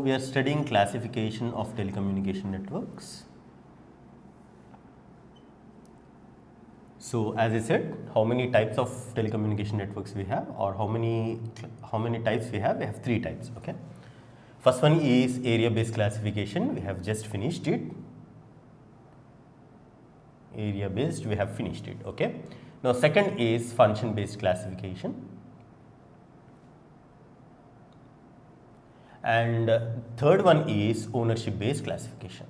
we are studying classification of telecommunication networks. So as I said, how many types of telecommunication networks we have, or how many types we have? We have 3 types. Okay. First one is area based classification. We have just finished it. Area based, we have finished it. Okay. Now second is function based classification, and third one is ownership based classification.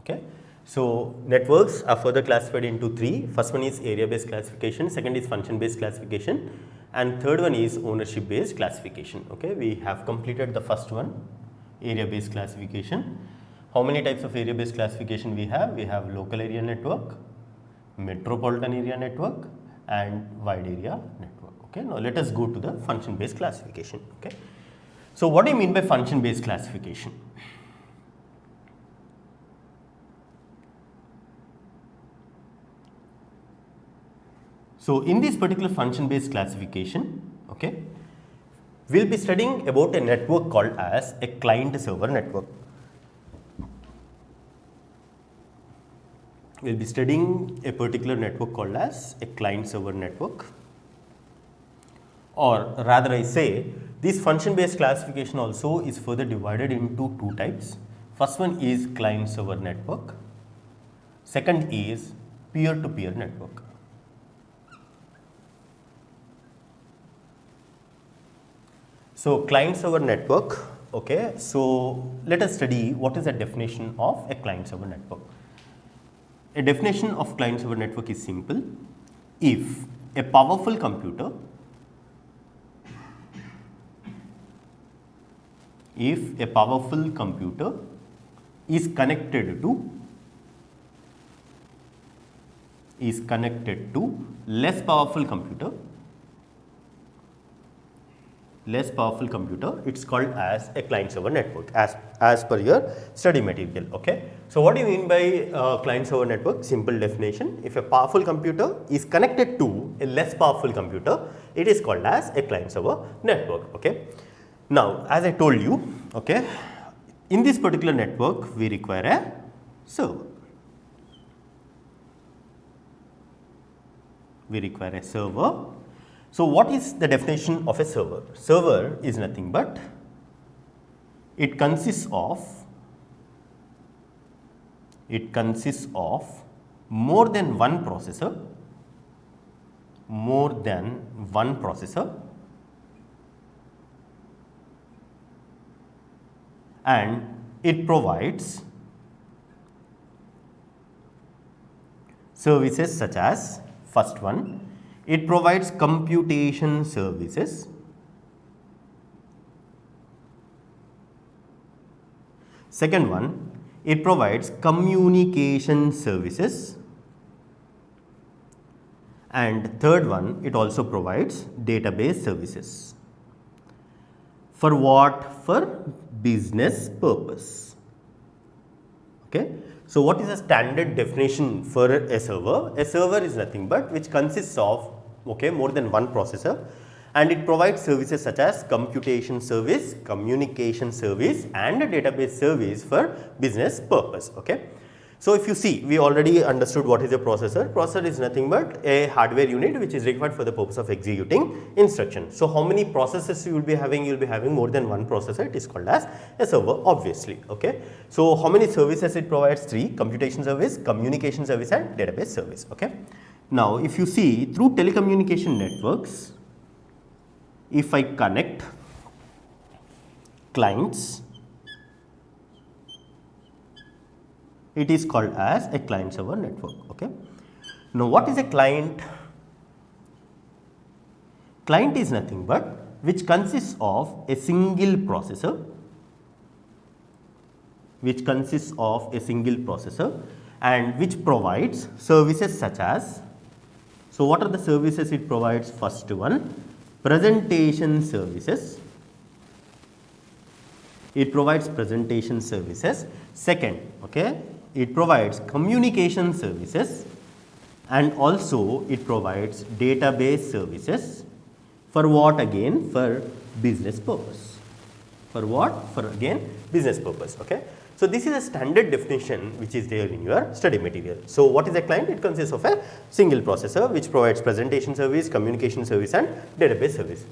Okay. So networks are further classified into 3. First one is area based classification, second is function based classification, and third one is ownership based classification. Okay. We have completed the first one, area based classification. How many types of area based classification we have? We have local area network, metropolitan area network, and wide area network. Okay. Now let us go to the function based classification. Okay. So what do you mean by function based classification? So in this particular function based classification, okay, we'll be studying about a network called as a client server network. We'll be studying a particular network called as a client server network, or rather I say this function based classification also is further divided into 2 types. First one is client server network, second is peer to peer network. So client server network, okay, so let us study what is the definition of a client server network. A definition of client server network is simple. If a powerful computer is connected to less powerful computer, it's called as a client server network as per your study material. Okay. So what do you mean by client server network? Simple definition: if a powerful computer is connected to a less powerful computer, it is called as a client server network. Okay. Now as I told you, okay, in this particular network we require a server. So what is the definition of a server? Server is nothing but it consists of more than one processor, and it provides services such as, first one, it provides computation services. Second one, it provides communication services. And third one, it also provides database services. For what? For business purpose. Okay. So what is a standard definition for a server? A server is nothing but which consists of, okay, more than one processor, and it provides services such as computation service, communication service, and a database service for business purpose. Okay. So if you see, we already understood what is a processor. Processor is nothing but a hardware unit which is required for the purpose of executing instructions. So how many processors you will be having? You will be having more than one processor. It is called as a server, obviously. Okay. So how many services it provides? 3: computation service, communication service, and database service. Okay. Now if you see, through telecommunication networks, if I connect clients, it is called as a client server network. Okay. Now what is a client? Client is nothing but which consists of a single processor, and which provides services such as, so what are the services it provides? First one, presentation services. It provides presentation services. Second, okay, it provides communication services, and also it provides database services. For what again? For business purpose. For what? For again business purpose. Okay. So this is a standard definition which is there in your study material. So what is a client? It consists of a single processor which provides presentation service, communication service and database service.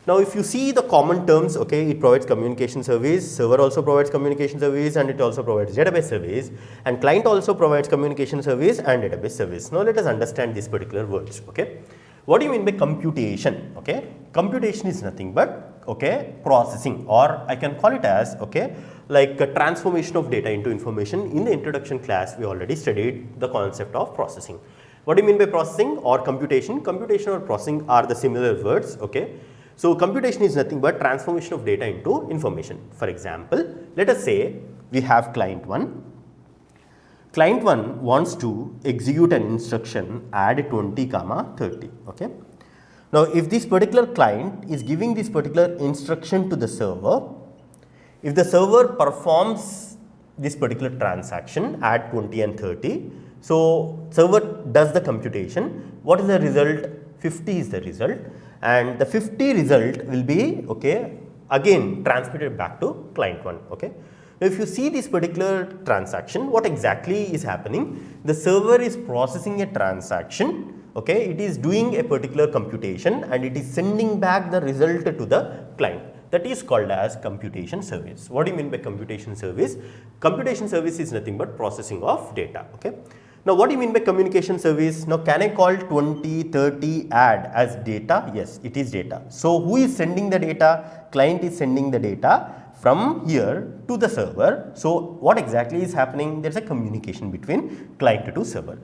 Now if you see the common terms, okay, it provides communication service, server also provides communication service and it also provides database service, and client also provides communication service and database service. Now let us understand these particular words. Okay. What do you mean by computation? Okay. Computation is nothing but, okay, processing, or I can call it as, okay, like a transformation of data into information. In the introduction class we already studied the concept of processing. What do you mean by processing or computation? Computation or processing are the similar words. Okay. So computation is nothing but transformation of data into information. For example, let us say we have client 1. Client 1 wants to execute an instruction add 20, 30. Okay. Now if this particular client is giving this particular instruction to the server, if the server performs this particular transaction add 20 and 30, so server does the computation. What is the result? 50 is the result, and the 50 result will be, okay, again transmitted back to client 1. Okay. Now if you see this particular transaction, what exactly is happening? The server is processing a transaction, okay, it is doing a particular computation and it is sending back the result to the client. That is called as computation service. What do you mean by computation service? Computation service is nothing but processing of data. Okay. Now what do you mean by communication service? Now can I call 20, 30 add as data? Yes, it is data. So who is sending the data? Client is sending the data from here to the server. So what exactly is happening? There is a communication between client to server.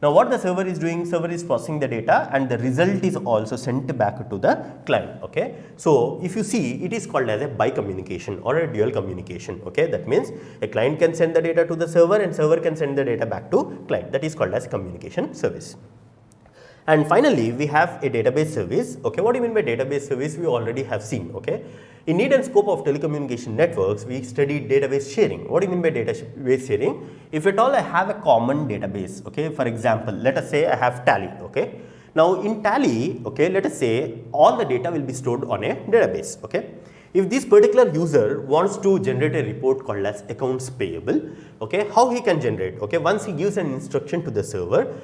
Now what the server is doing? Server is processing the data and the result is also sent back to the client. Okay. So if you see, it is called as a bi-communication or a dual communication. Okay. That means a client can send the data to the server and server can send the data back to client. That is called as communication service. And finally, we have a database service. Okay. What do you mean by database service? We already have seen. Okay. In need and scope of telecommunication networks, we studied database sharing. What do you mean by database sharing? If at all I have a common database, okay, for example, let us say I have Tally, okay. Now in Tally, okay, let us say all the data will be stored on a database, okay. If this particular user wants to generate a report called as accounts payable, okay, how he can generate? Okay, once he gives an instruction to the server,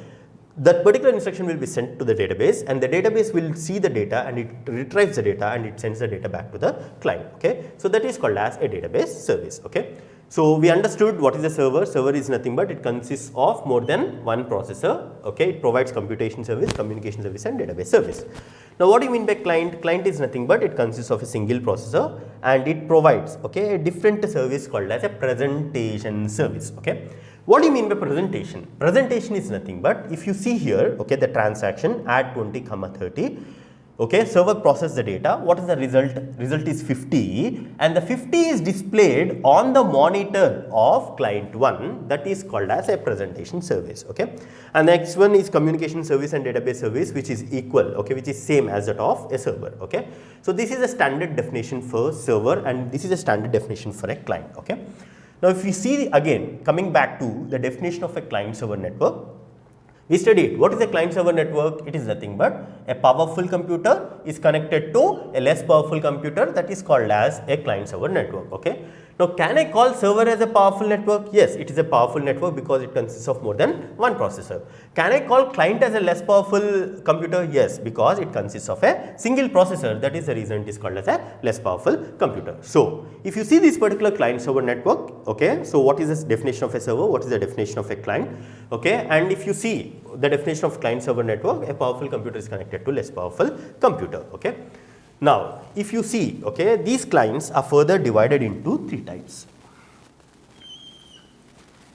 that particular instruction will be sent to the database and the database will see the data and it retrieves the data and it sends the data back to the client. Okay. So that is called as a database service. Okay. So we understood what is a server. Server is nothing but it consists of more than one processor. Okay. It provides computation service, communication service and database service. Now what do you mean by client? Client is nothing but it consists of a single processor and it provides, okay, a different service called as a presentation service. Okay. What do you mean by presentation? Presentation is nothing but if you see here, okay, the transaction add 20, 30, okay, server process the data. What is the result? Result is 50 and the 50 is displayed on the monitor of client 1, that is called as a presentation service. Okay. And the next one is communication service and database service, which is equal, okay, which is same as that of a server. Okay. So this is a standard definition for server and this is a standard definition for a client. Okay. Now if we see again coming back to the definition of a client server network, we studied what is a client server network. It is nothing but a powerful computer is connected to a less powerful computer, that is called as a client server network. Okay. Now can I call server as a powerful network? Yes, it is a powerful network because it consists of more than one processor. Can I call client as a less powerful computer? Yes, because it consists of a single processor, that is the reason it is called as a less powerful computer. So if you see this particular client server network, okay, so what is the definition of a server? What is the definition of a client? Okay, and if you see the definition of client server network, a powerful computer is connected to less powerful computer. Okay. Now, if you see, okay, these clients are further divided into three types.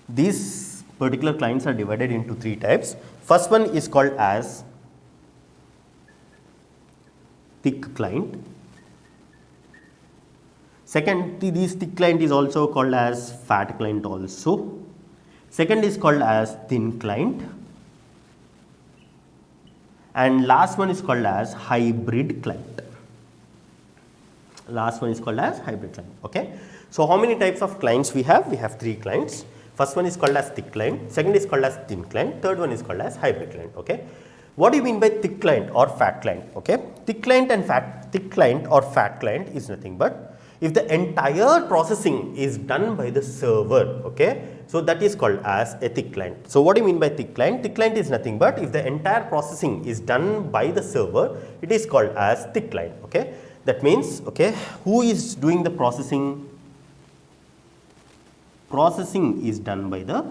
These particular clients are divided into three types. First one is called as thick client. Second, this thick client is also called as fat client also. Second is called as thin client. And last one is called as hybrid client. Last one is called as hybrid client. Okay. So how many types of clients we have? We have three clients. First one is called as thick client. Second is called as thin client. Third one is called as hybrid client. Okay. What do you mean by thick client or fat client? Okay, thick client or fat client is nothing but if the entire processing is done by the server. Okay, so that is called as a thick client. So what do you mean by thick client? Thick client is nothing but if the entire processing is done by the server, it is called as thick client. Okay, that means, okay, who is doing the processing? Processing is done by the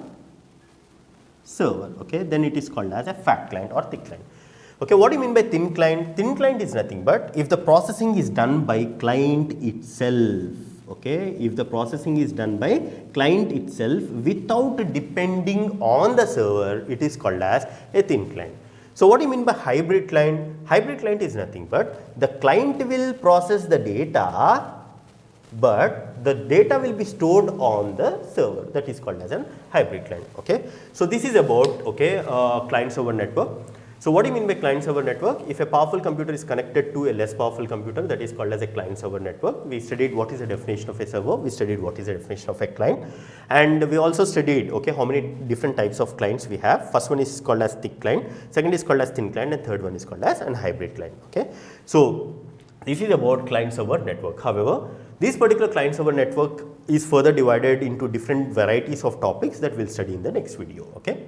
server. Okay, then it is called as a fat client or thick client. Okay, what do you mean by thin client? Thin client is nothing but if the processing is done by client itself. Okay, if the processing is done by client itself without depending on the server, it is called as a thin client. So what do you mean by hybrid client? Hybrid client is nothing but the client will process the data, but the data will be stored on the server. That is called as an hybrid client. Okay, so this is about, okay, client server network. So what do you mean by client server network? If a powerful computer is connected to a less powerful computer, that is called as a client server network. We studied what is the definition of a server, we studied what is the definition of a client, and we also studied, okay, how many different types of clients we have. First one is called as thick client, second is called as thin client, and third one is called as an hybrid client. Okay, so this is about client server network. However, this particular client server network is further divided into different varieties of topics that we'll study in the next video. Okay.